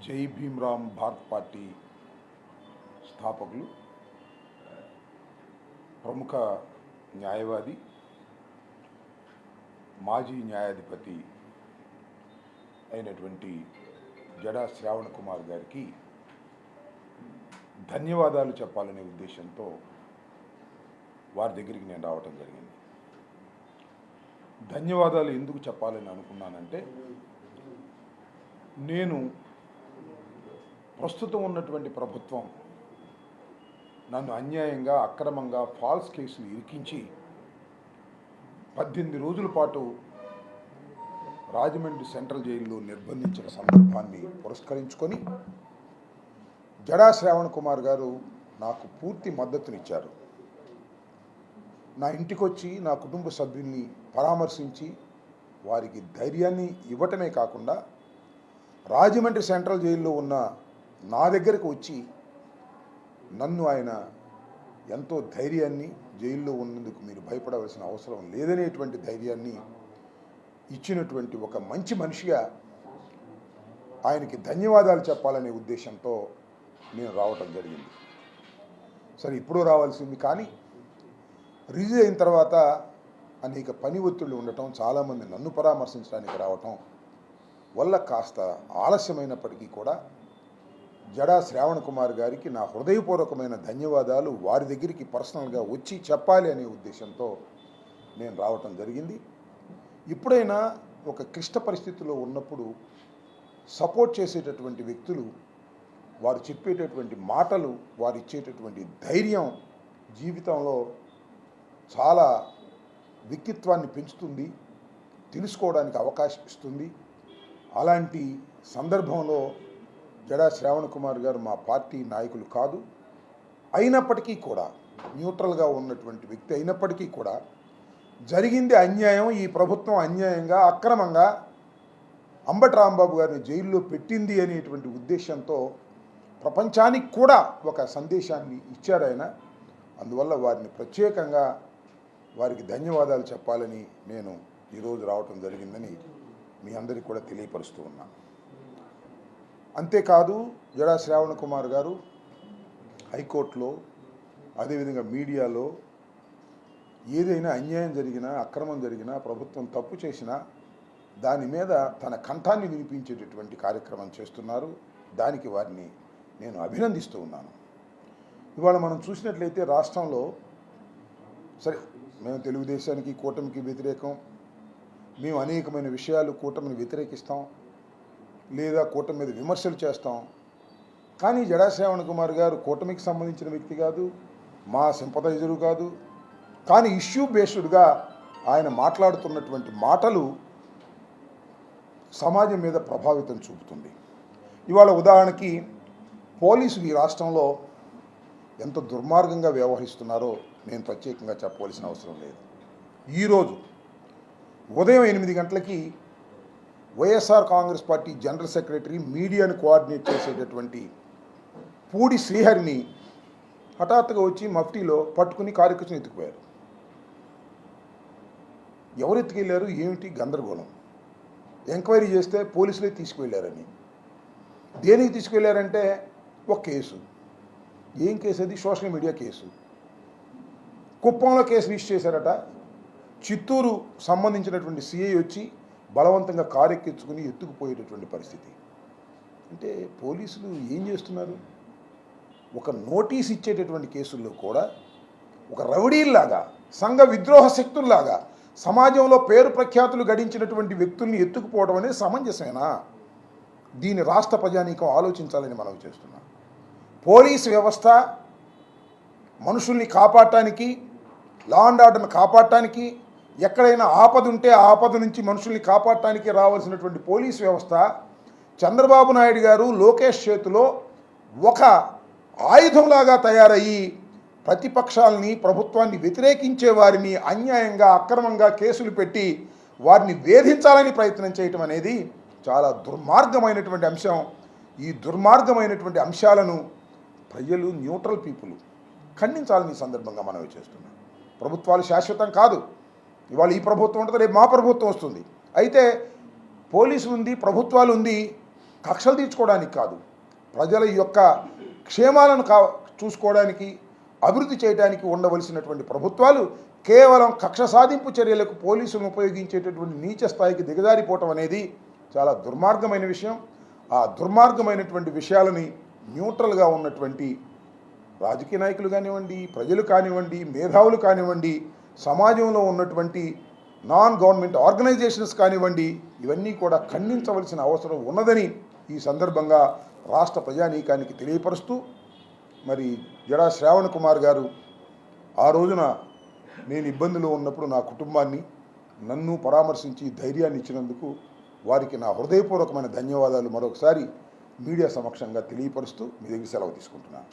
జై భీమ్రామ్ భారత్ పార్టీ స్థాపకులు, ప్రముఖ న్యాయవాది, మాజీ న్యాయాధిపతి అయినటువంటి జడా శ్రావణ్ కుమార్ గారికి ధన్యవాదాలు చెప్పాలనే ఉద్దేశంతో వారి దగ్గరికి నేను రావటం జరిగింది. ధన్యవాదాలు ఎందుకు చెప్పాలని అనుకున్నానంటే, నేను ప్రస్తుతం ఉన్నటువంటి ప్రభుత్వం నన్ను అన్యాయంగా, అక్రమంగా ఫాల్స్ కేసులు ఇరికించి 18 రోజుల పాటు రాజమండ్రి సెంట్రల్ జైల్లో నిర్బంధించిన సందర్భాన్ని పురస్కరించుకొని జడా శ్రావణ్ కుమార్ గారు నాకు పూర్తి మద్దతునిచ్చారు. నా ఇంటికి వచ్చి నా కుటుంబ సభ్యుల్ని పరామర్శించి వారికి ధైర్యాన్ని ఇవ్వటమే కాకుండా రాజమండ్రి సెంట్రల్ జైల్లో ఉన్న నా దగ్గరకు వచ్చి నన్ను ఆయన ఎంతో ధైర్యాన్ని, జైల్లో ఉన్నందుకు మీరు భయపడవలసిన అవసరం లేదనేటువంటి ధైర్యాన్ని ఇచ్చినటువంటి ఒక మంచి మనిషిగా ఆయనకి ధన్యవాదాలు చెప్పాలనే ఉద్దేశంతో నేను రావటం జరిగింది. సరే, ఇప్పుడు రావాల్సింది, కానీ రిలీజ్ అయిన తర్వాత అనేక పని ఒత్తిళ్ళు ఉండటం, చాలామంది నన్ను పరామర్శించడానికి రావటం వల్ల కాస్త ఆలస్యమైనప్పటికీ కూడా జడా శ్రావణ్ కుమార్ గారికి నా హృదయపూర్వకమైన ధన్యవాదాలు వారి దగ్గరికి పర్సనల్గా వచ్చి చెప్పాలి అనే ఉద్దేశంతో నేను రావటం జరిగింది. ఇప్పుడైనా ఒక క్లిష్ట పరిస్థితిలో ఉన్నప్పుడు సపోర్ట్ చేసేటటువంటి వ్యక్తులు, వారు చెప్పేటటువంటి మాటలు, వారు ఇచ్చేటటువంటి ధైర్యం జీవితంలో చాలా వ్యక్తిత్వాన్ని పెంచుతుంది, తెలుసుకోవడానికి అవకాశం ఇస్తుంది. అలాంటి సందర్భంలో జడా శ్రావణ్ కుమార్ గారు మా పార్టీ నాయకులు కాదు, అయినప్పటికీ కూడా న్యూట్రల్గా ఉన్నటువంటి వ్యక్తి అయినప్పటికీ కూడా జరిగింది అన్యాయం, ఈ ప్రభుత్వం అన్యాయంగా, అక్రమంగా అంబటి రాంబాబు గారిని జైల్లో పెట్టింది అనేటువంటి ఉద్దేశంతో ప్రపంచానికి కూడా ఒక సందేశాన్ని ఇచ్చారు ఆయన. అందువల్ల వారిని ప్రత్యేకంగా వారికి ధన్యవాదాలు చెప్పాలని నేను ఈరోజు రావటం జరిగిందని మీ అందరికీ కూడా తెలియపరుస్తూ ఉన్నాను. అంతేకాదు, జడా శ్రావణ్ కుమార్ గారు హైకోర్టులో, అదేవిధంగా మీడియాలో ఏదైనా అన్యాయం జరిగినా, అక్రమం జరిగినా, ప్రభుత్వం తప్పు చేసినా దాని మీద తన కంఠాన్ని వినిపించేటటువంటి కార్యక్రమం చేస్తున్నారు. దానికి వారిని నేను అభినందిస్తూ ఉన్నాను. ఇవాళ మనం చూసినట్లయితే రాష్ట్రంలో, సరే, మేము తెలుగుదేశానికి, కూటమికి వ్యతిరేకం, మేము అనేకమైన విషయాలు కూటమిని వ్యతిరేకిస్తాం, లేదా కూటమి మీద విమర్శలు చేస్తాం. కానీ జడా శ్రావణ్ కుమార్ గారు కూటమికి సంబంధించిన వ్యక్తి కాదు, మా సింపథైజరు కాదు. కానీ ఇష్యూ బేస్డ్గా ఆయన మాట్లాడుతున్నటువంటి మాటలు సమాజం మీద ప్రభావితం చూపుతుంది. ఇవాళ ఉదాహరణకి పోలీసులు ఈ రాష్ట్రంలో ఎంత దుర్మార్గంగా వ్యవహరిస్తున్నారో నేను ప్రత్యేకంగా చెప్పవలసిన అవసరం లేదు. ఈరోజు ఉదయం 8 గంటలకి YSR Congress party general secretary, మీడియాను కోఆర్డినేట్ చేసేటటువంటి పూడి శ్రీహరిని హఠాత్తుగా వచ్చి మఫ్టీలో పట్టుకుని కారుకృష్ణ ఎత్తుకుపోయారు. ఎవరు ఎత్తుకెళ్ళారు, ఏమిటి గందరగోళం. ఎంక్వైరీ చేస్తే పోలీసులే తీసుకువెళ్ళారని. దేనికి తీసుకువెళ్ళారంటే ఒక కేసు. ఏం కేసు అది? Social media case. కుప్పంలో కేసు రిజిస్టర్ చేశారట. చిత్తూరు సంబంధించినటువంటి సిఐ వచ్చి బలవంతంగా కారు ఎక్కించుకుని ఎత్తుకుపోయేటటువంటి పరిస్థితి. అంటే పోలీసులు ఏం చేస్తున్నారు? ఒక నోటీస్ ఇచ్చేటటువంటి కేసుల్లో కూడా ఒక రౌడీల్లాగా, సంఘ విద్రోహ శక్తుల్లాగా సమాజంలో పేరు ప్రఖ్యాతులు గడించినటువంటి వ్యక్తుల్ని ఎత్తుకుపోవడం అనేది సమంజసమేనా? దీని రాష్ట్ర ప్రజానీకం ఆలోచించాలని మనం చేస్తున్నాం. పోలీసు వ్యవస్థ మనుషుల్ని కాపాడటానికి, లా అండ్ ఆర్డర్ని కాపాడటానికి, ఎక్కడైనా ఆపద ఉంటే ఆ ఆపద నుంచి మనుషుల్ని కాపాడటానికి రావాల్సినటువంటి పోలీసు వ్యవస్థ చంద్రబాబు నాయుడు గారు, లోకేష్ చేతిలో ఒక ఆయుధంలాగా తయారయ్యి ప్రతిపక్షాలని, ప్రభుత్వాన్ని వ్యతిరేకించే వారిని అన్యాయంగా, అక్రమంగా కేసులు పెట్టి వారిని వేధించాలని ప్రయత్నం చేయటం అనేది చాలా దుర్మార్గమైనటువంటి అంశం. ఈ దుర్మార్గమైనటువంటి అంశాలను ప్రజలు, న్యూట్రల్ పీపుల్ ఖండించాలని ఈ సందర్భంగా మనవి చేస్తున్నాం. ప్రభుత్వాలు శాశ్వతం కాదు. ఇవాళ ఈ ప్రభుత్వం ఉంటుంది, రేపు మా ప్రభుత్వం వస్తుంది. అయితే పోలీసు ఉంది, ప్రభుత్వాలు ఉంది, కక్షలు తీర్చుకోవడానికి కాదు, ప్రజల యొక్క క్షేమాలను చూసుకోవడానికి, అభివృద్ధి చేయడానికి ఉండవలసినటువంటి ప్రభుత్వాలు కేవలం కక్ష సాధింపు చర్యలకు పోలీసులను ఉపయోగించేటటువంటి నీచ స్థాయికి దిగజారిపోవటం అనేది చాలా దుర్మార్గమైన విషయం. ఆ దుర్మార్గమైనటువంటి విషయాలని న్యూట్రల్గా ఉన్నటువంటి రాజకీయ నాయకులు కానివ్వండి, ప్రజలు కానివ్వండి, మేధావులు కానివ్వండి, సమాజంలో ఉన్నటువంటి నాన్ గవర్నమెంట్ ఆర్గనైజేషన్స్ కానివ్వండి, ఇవన్నీ కూడా ఖండించవలసిన అవసరం ఉన్నదని ఈ సందర్భంగా రాష్ట్ర ప్రజానీకానికి తెలియపరుస్తూ, మరి జడా శ్రావణ్ కుమార్ గారు ఆ రోజున నేను ఇబ్బందులు ఉన్నప్పుడు నా కుటుంబాన్ని నన్ను పరామర్శించి ధైర్యాన్ని ఇచ్చినందుకు వారికి నా హృదయపూర్వకమైన ధన్యవాదాలు మరొకసారి మీడియా సమక్షంగా తెలియపరుస్తూ మీ దగ్గర సెలవు తీసుకుంటున్నాను.